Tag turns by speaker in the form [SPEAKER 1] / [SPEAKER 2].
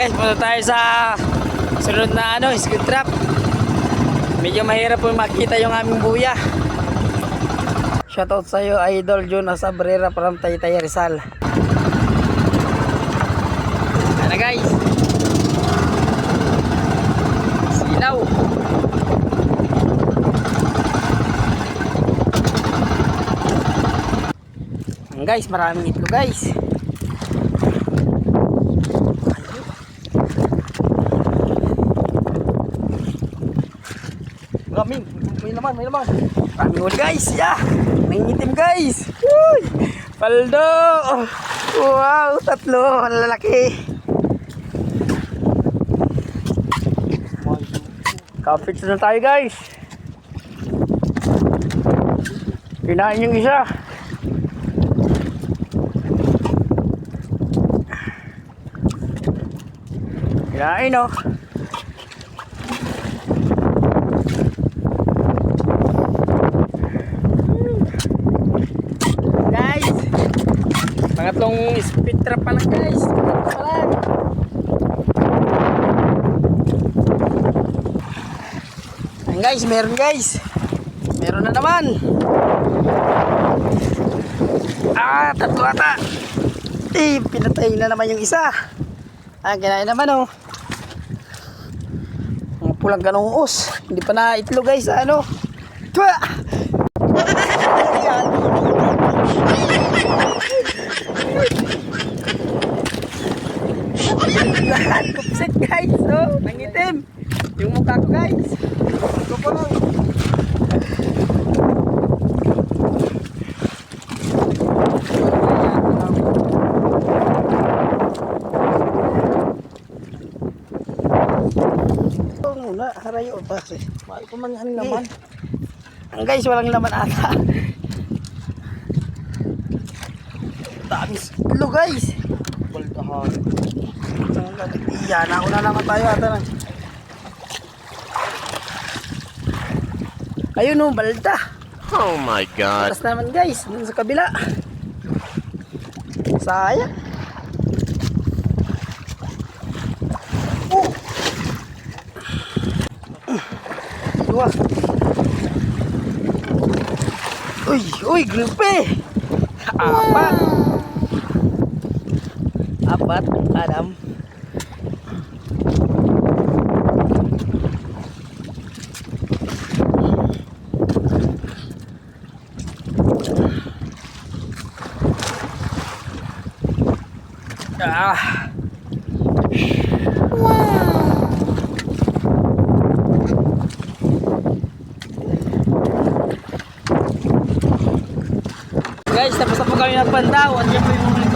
[SPEAKER 1] Guys, punta tayo sa sunod na squid trap. Medyo mahirap po makita yung aming buya. Shoutout sa iyo, Idol Jonas Abrera from Taytay Rizal. Ano guys? Silaw. Guys, maraming itlog guys. May laman. Maraming huli guys. Yeah. Nangingitim guys. Uy. Paldo. Wow, tatlo. Ang lalaki. Kapit na tayo guys. Kinain yung isa. Kinain oh. Pangatlong speed trap pa lang guys. Ayan guys, meron guys. Meron na naman. Tatlo ata. Pinatay na naman yung isa. Kinain naman oh. Mga pulang ganuos. Hindi pa na itlog guys. Tuwa! Kupsit guys, nangitim yung mukha ko guys. Ito pa lang. Ito muna, harayo pa kasi mahal pa man ang laman. Ang guys, walang laman ata. Tamis ulo guys. Baldahan. Iya, nauna naman tayo ata na. Ayun oh, balda.
[SPEAKER 2] Oh my god.
[SPEAKER 1] Tapos naman guys, dun sa kabila. Sayang. Dua. Uy, grupe. Apat, Adam. Guys, tapos na po kami ng Pandaw. At yan po yung